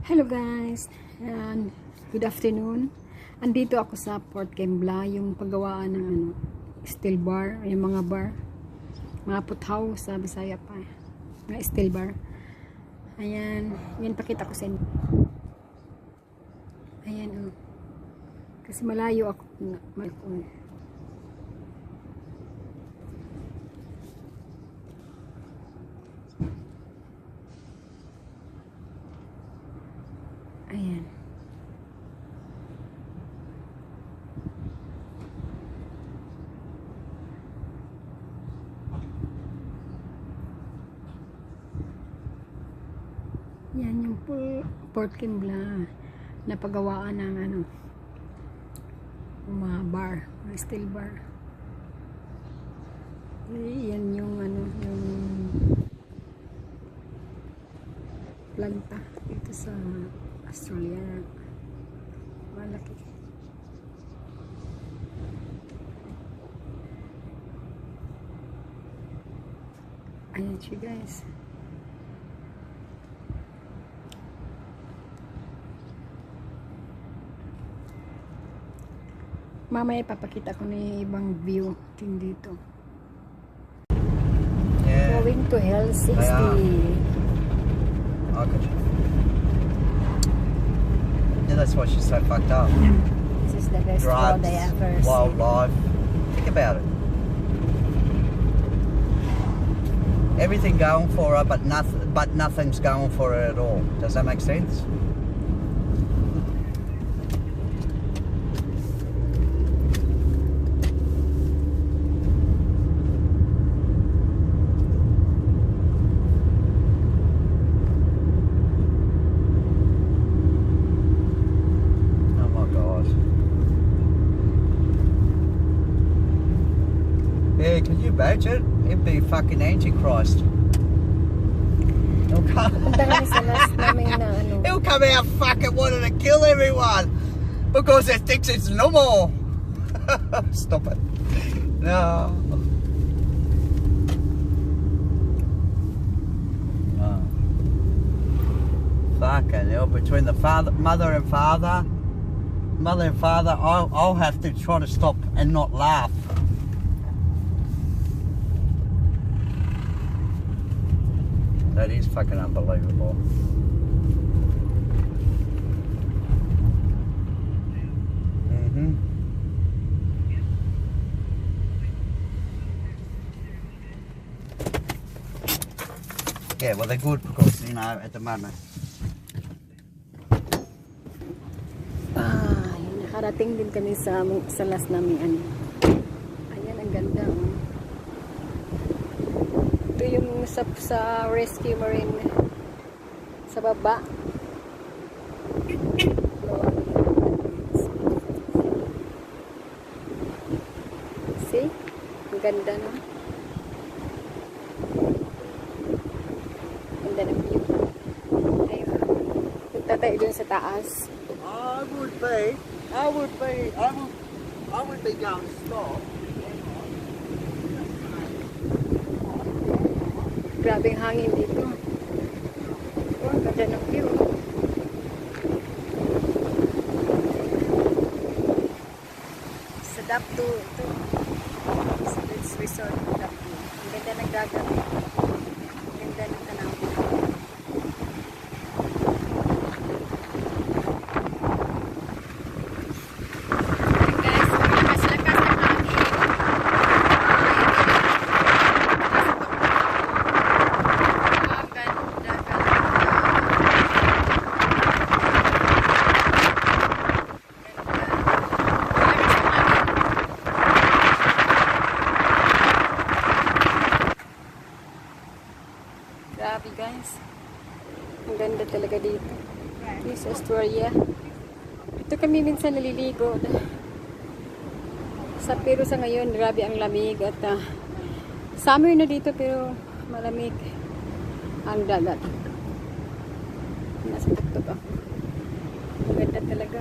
Hello guys, and good afternoon. Andito ako sa Port Kembla, yung paggawaan ng steel bar, yung mga bar, mga puthaw sa Bisaya pa, mga steel bar. Ayan, yan pakita ko sa inyo. Ayan oh. Kasi malayo ako na ayan. Yan yung Port Kembla na paggawaan ng mga bar, mga steel bar. Yan yung yung planta dito sa Australia. Malaki. Ayan siya guys. Mamaya ipapakita ko na ibang view din dito. Yeah. Going to Helsinki. Yeah, that's why she's so fucked up. This is the best road I ever seen. Wildlife. Think about it. Everything going for her, but nothing's going for her at all. Does that make sense? Yeah, can you imagine? It'd be fucking Antichrist. He'll come, he'll come out fucking wanting to kill everyone because he thinks it's normal. Stop it. No. Oh. Fucking hell, between the mother and father, I'll have to try to stop and not laugh. That is fucking unbelievable. Yeah, well, they're good because, you know, at the moment. Nakarating din kami sa last namin. Ayan, ang ganda. Ito yung sa Rescue Marine sa baba. See? Ang ganda, no? Ang ganda ng view. Ayun. Punta tayo dun sa taas. I would be going to stop. Grabing hangin dito. Oh, ang ganda ng view. Sa Dapto ito. Sa Beach Resort Dapto. Ang ganda ng dagat. Ang ganda ng tanaw. Grabe guys. Ang ganda talaga dito. This is Australia. Ito kami minsan naliligo. Pero sa ngayon, grabe ang lamig. At summer na dito pero malamig ang dagat. Nasa tuktok ako. Ang ganda talaga.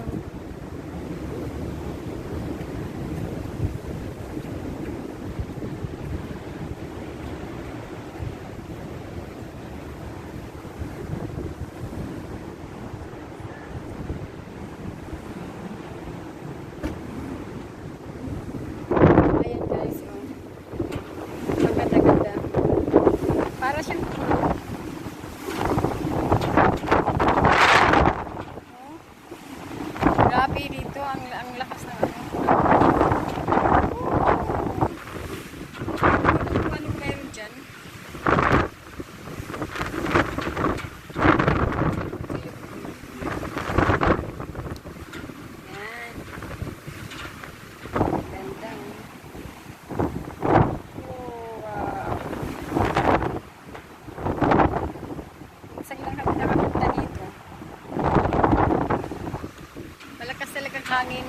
hangin.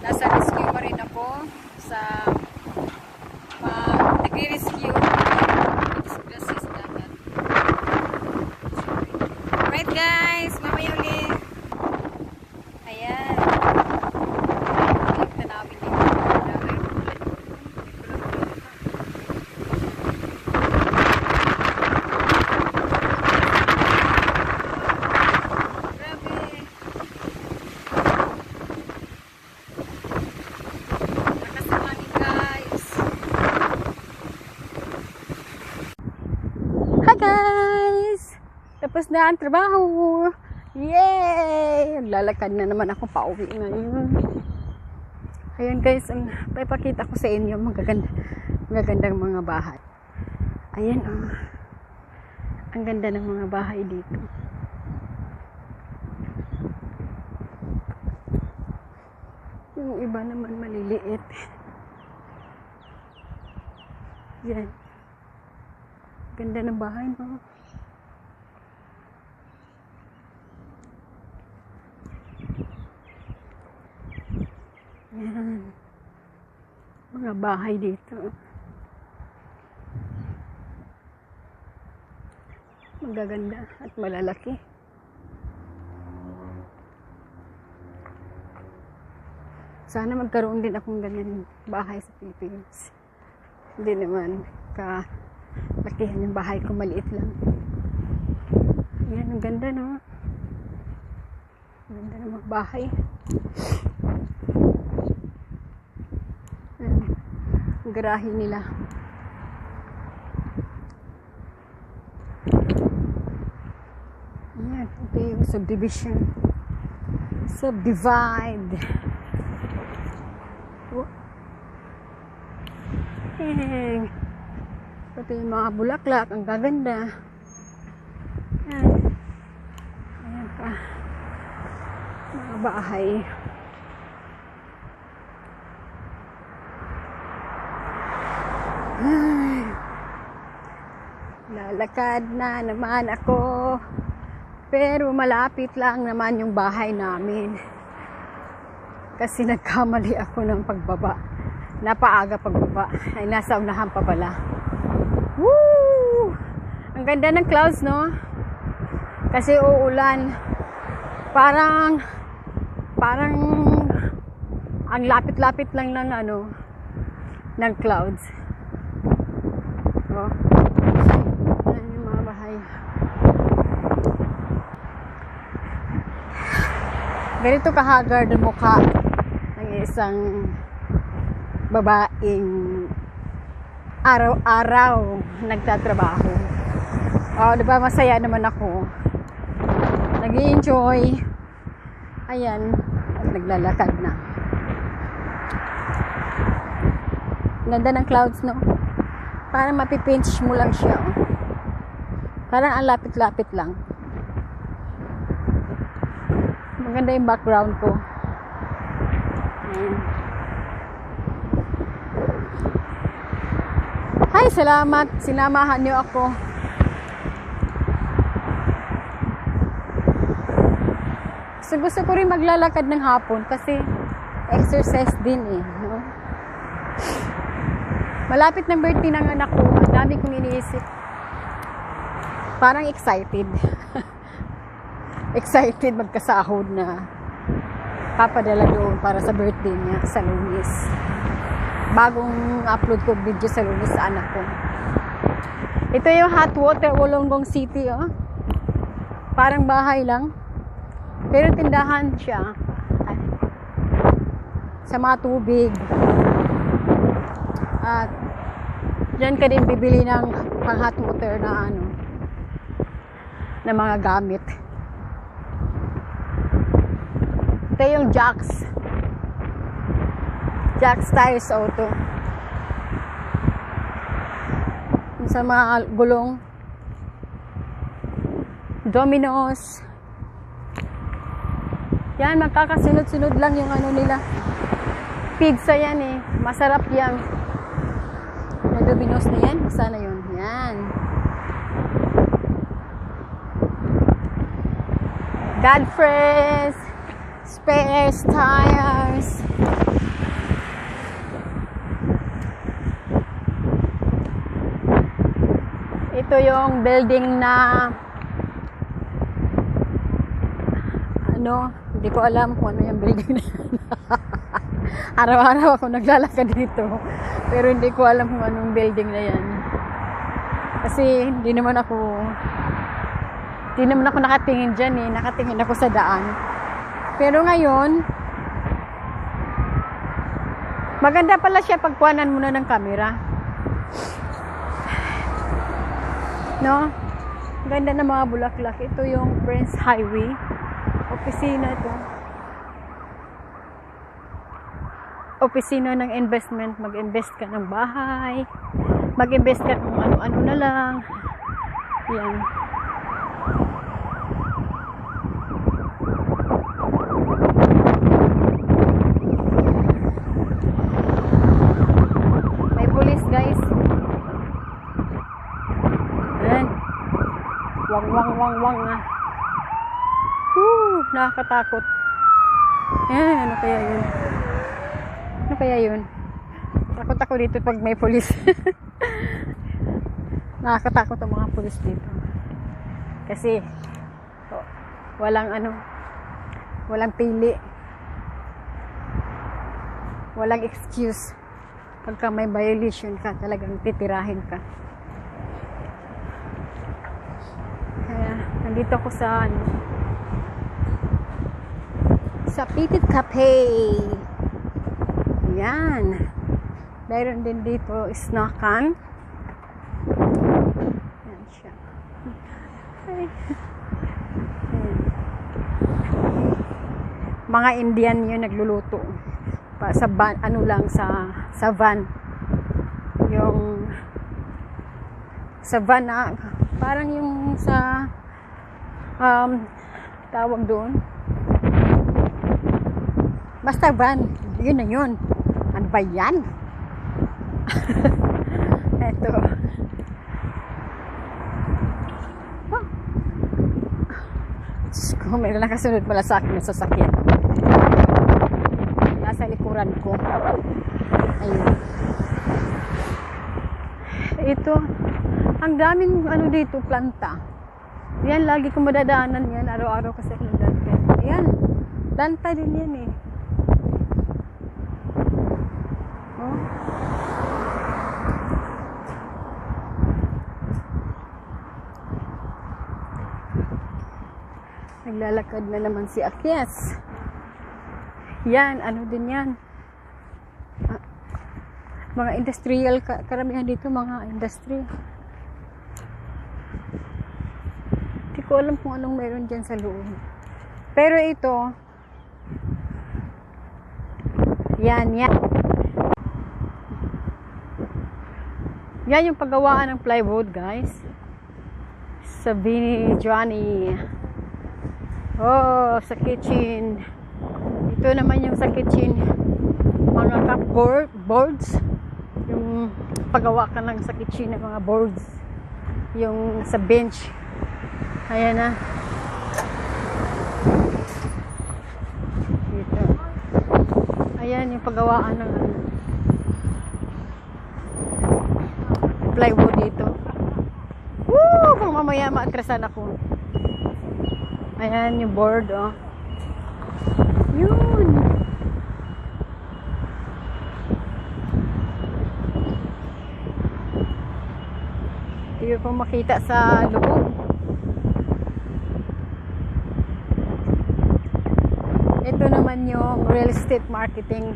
Nasa rescue pa rin ako sa nagre-rescue. Disgrasya sa dagat. Right guys, mamaya ulit. Ayan. Balik na namin dito. Guys! Tapos na ang trabaho! Yay! Lalakad na naman ako pauwi ngayon. Ayan guys, ang papakita ko sa inyo magagandang mga bahay. Ayan oh. Ang ganda ng mga bahay dito. Yung iba naman maliliit. Yan. Ganda ng bahay mo. Yan. Mga bahay dito. Magaganda at malalaki. Sana magkaroon din akong ganyan bahay sa Philippines. Hindi naman lakihan yung bahay ko, maliit lang. Yan, ang ganda no. Ang ganda ng mga bahay. Ang garahe nila. Yan, ito yung subdivision. Subdivide. Ito yung mga bulaklak, ang gaganda. Ayan. Ayan pa. Mga bahay. Ay. Lalakad na naman ako. Pero malapit lang naman yung bahay namin. Kasi nagkamali ako ng pagbaba. Napaaga pagbaba. Ay, nasa unahan pa pala. Woo! Ang ganda ng clouds, no? Kasi uulan. Parang ang lapit-lapit lang ng ng clouds. Oh. Ayan yung mga bahay. Ganito kahagard ang mukha ng isang babaeng araw-araw nagtatrabaho. Oh, di ba masaya naman ako. Nag-i-enjoy. Ayan, at naglalakad na. Ganda ng clouds, no? Parang mapipinch mo lang siya. Oh. Parang ang lapit-lapit lang. Maganda yung background ko. Ayan. Hi, salamat. Sinamahan niyo ako. So, gusto ko rin maglalakad ng hapon kasi exercise din eh. No? Malapit ng birthday ng anak ko. Ang dami kong iniisip. Parang excited. Excited magkasahod na papadala doon para sa birthday niya sa Lunes. Bagong upload ko video sa Lunes sa anak ko. Ito yung hot water Wollongong City, oh. Parang bahay lang. Pero tindahan siya. Sa mga tubig. At dyan ka din bibili ng pang hot water na na mga gamit. Ito yung Jack's Tires Auto. Sa mga gulong. Domino's. Yan, magkakasunod-sunod lang yung nila. Pizza yan eh. Masarap yan. May Domino's na yan. Sana yun. Yan. Godfrey's. Spares tires. Ito yung building na ano, hindi ko alam kung ano yung building na yan. Araw-araw ako naglalakad dito, pero hindi ko alam kung anong building na yan. Kasi hindi naman ako nakatingin dyan eh. Nakatingin ako sa daan. Pero ngayon, maganda pala siya pagkuhanan muna ng camera. No? Ganda ng mga bulaklak. Ito yung Prince Highway. Opisina ito. Opisina ng investment. Mag-invest ka ng bahay. Mag-invest ka kung ano-ano na lang. Yan. May police, guys. Yan. Wang ah. Nakakatakot. Yan, ano kaya yun? Ano kaya yun? Takot ako dito pag may police. Nakakatakot ang mga pulis dito. Kasi walang pili. Walang excuse. Pagka may violation ka, talagang titirahin ka. Kaya nandito ako sa Petit Cafe. Yan. Meron din dito snackan. Yan siya. Ay. Mga Indian yun nagluluto. Sa van, sa van. Yung sa van na parang yung sa tawag doon. Basta van. Yun na yun. Ano ba yan? Eto. Oh. Diyos ko, may nakasunod pala sa akin yung sasakyan. Nasa likuran ko. Ayun. Ito. Ang daming dito, planta. Yan, lagi ko madadaanan yan. Araw-araw kasi ako nagdadaan. Ayan. Planta din yan eh. Oh. Naglalakad na naman si Akyes. Yan, din yan. Mga industrial, karamihan dito mga industry. Hindi ko alam kung anong meron dyan sa loob. Pero ito, yan. Yan yung paggawaan ng plywood, guys. Sa Bini Johnny. Oh, sa kitchen. Ito naman yung sa kitchen. Mga boards. Yung paggawa ka lang sa kitchen ng mga boards. Yung sa bench. Ayan na. Dito. Ayan yung paggawaan ng plywood dito. Woo! Kung mamaya maatrasan ako. Ayan yung board, oh. Yun. Hindi ko makita sa loob. Ito naman yung real estate marketing.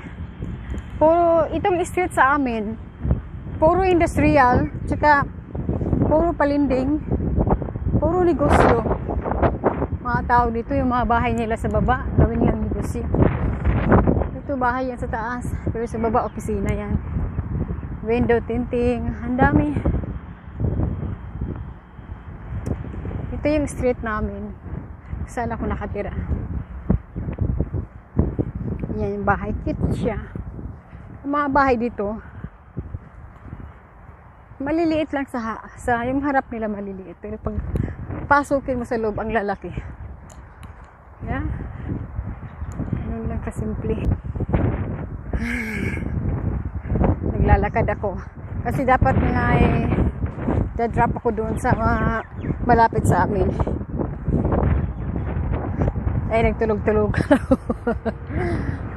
Itong street sa amin, puro industrial, tsaka puro palinding, puro negosyo. Mga tao dito, yung mga bahay nila sa baba, gawin nilang negosyo. Ito bahay yan sa taas, pero sa baba opisina yan. Window tinting, ang dami. Ito yung street namin. Saan ako nakatira. Yan yung bahay, cute siya. Ang mga bahay dito, maliliit lang sa yung harap nila maliliit, pero pag pasukin mo sa loob ang lalaki. Yeah. Ganun lang kasimple. Naglalakad ako. Kasi dapat nga da-drop ako doon sa malapit sa amin. Ay, nagtulog-tulog.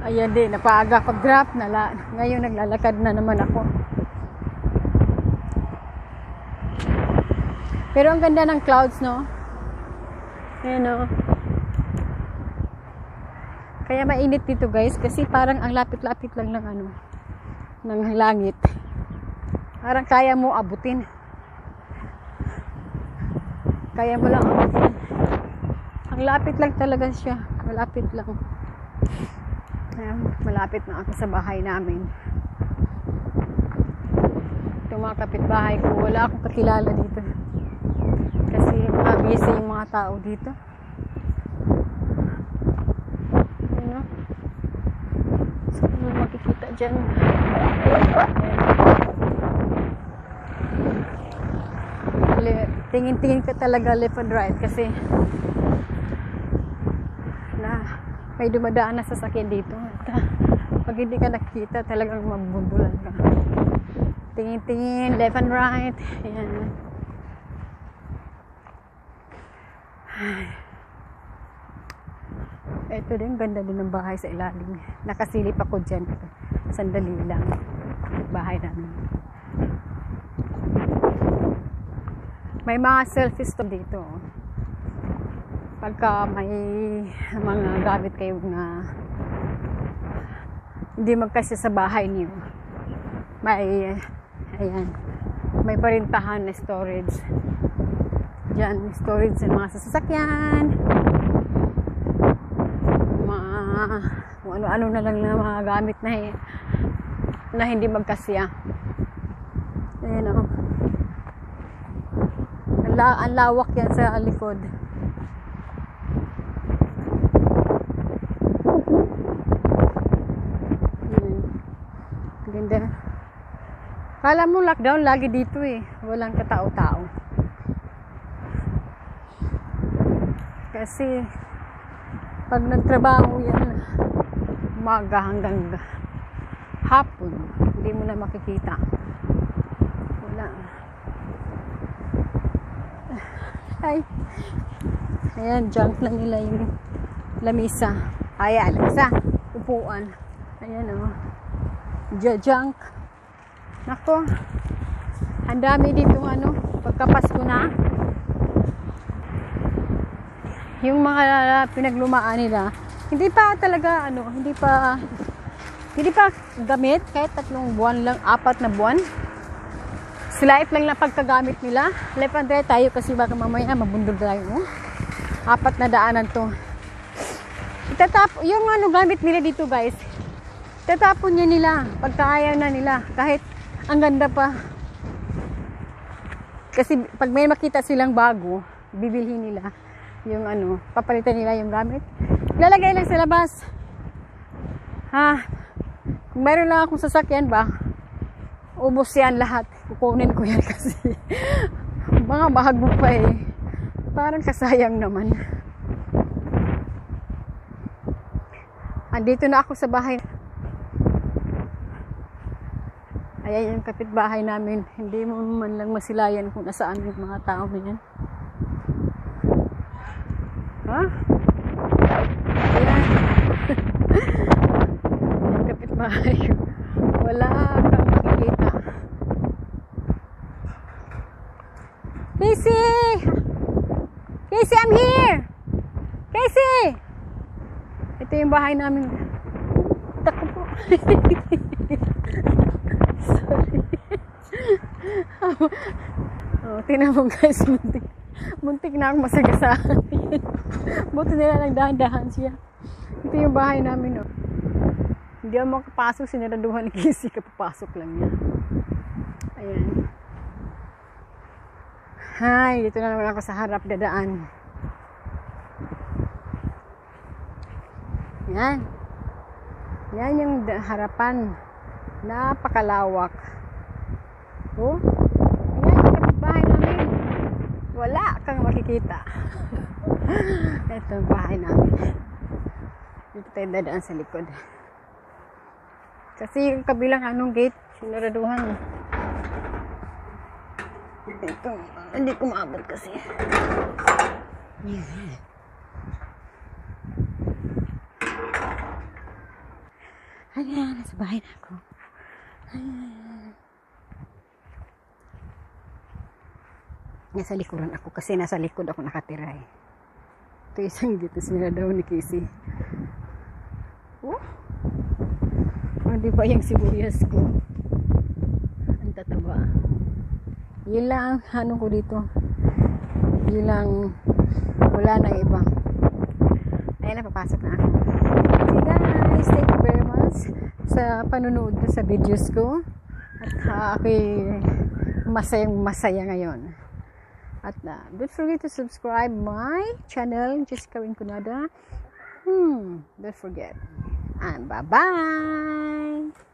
Ayan din, napaaga pag-drop. Ngayon naglalakad na naman ako. Pero ang ganda ng clouds, no? Ayan, no? Kaya mainit dito, guys. Kasi parang ang lapit-lapit lang ng ng langit. Parang kaya mo abutin. Kaya mo lang abutin. Ang lapit lang talaga siya. Malapit lang. Ayan, malapit na ako sa bahay namin. Itong mga kapitbahay ko, wala akong kakilala dito. Kasi busy yung mga tao dito. Ano? So, ano makikita dyan? Tingin-tingin ka talaga left and right kasi may dumadaan na sasakyan dito. At pag hindi ka nakikita, talagang mabundulan ka. Tingin-tingin, left and right. Ayan. Ito din, ganda din ng bahay sa ilalim. Nakasilip ako dyan. Sandali lang. Bahay namin. May mga selfie stop dito. Pagka may mga gamit kayo na hindi magkasya sa bahay niyo, may parintahan na storage. Diyan, storage ng mga sasakyan, kung ano-ano na lang na mga gamit na hindi magkasya. Ayan, o. Ang lawak yan sa likod. Ganda. Kala mo lockdown lagi dito walang katao-tao. Kasi pag nagtrabaho yan umaga hanggang hapon, hindi mo na makikita. Wala. Ay. Ayan, junk lang nila yung lamisa. Ayan, lamisa. Upuan. Ayan, o. Junk. Nako. Ang dami dito, pagkapasko na. Yung mga pinaglumaan nila, hindi pa talaga, hindi pa gamit. Kahit 3 buwan lang, 4 na buwan. Slight lang na pagkagamit nila. Left and right tayo kasi baka mamaya mabundol tayo. 4 na daanan to. Yung gamit nila dito, guys. Tatapon niya nila pagka ayaw na nila. Kahit ang ganda pa. Kasi pag may makita silang bago, bibilhin nila yung papalitan nila yung gamit. Lalagay lang sa labas. Kung mayroon lang akong sasakyan ba, ubos yan lahat. Kukunin ko yan kasi mga bago pa parang kasayang naman. Andito na ako sa bahay. Ayan yung kapitbahay namin. Hindi mo man lang masilayan kung nasaan yung mga tao na yan. Ayan. Yung kapitbahay. Wala kang makikita. Casey! Casey, I'm here! Casey! Ito yung bahay namin. Tako po. Sorry. Tingnan mo, guys. Muntik na akong masagasaan. Buti nila nagdahan-dahan siya. Ito yung bahay namin. Hindi ako makapasok. Sinaraduhan ni Casey. Kapapasok lang niya. Ayan. Hi, dito na naman ako sa harap dadaan. Yan. Yan yung harapan. Napakalawak. Oh. Yan yung kapitbahay namin. Wala kang makikita. Ito ang bahay namin. Dito tayo dadaan sa likod. Kasi yung kabilang anong gate, sinaraduhan. Ito, hindi ko maabot kasi. Ayan, nasa bahay na ako. Nasa likuran ako kasi nasa likod ako nakatira eh. Ito isang dito sinaradaw ni Casey. Oh, di ba yung sibuyas ko? Ang tataba. Yun lang ano ko dito. Yun lang, wala nang iba. Ayun na, papasok na ako. Okay guys, thank you very much sa panunood ko sa videos ko. At ako'y masaya ngayon. At don't forget to subscribe my channel, Jessica Rinconada. Don't forget. And bye-bye!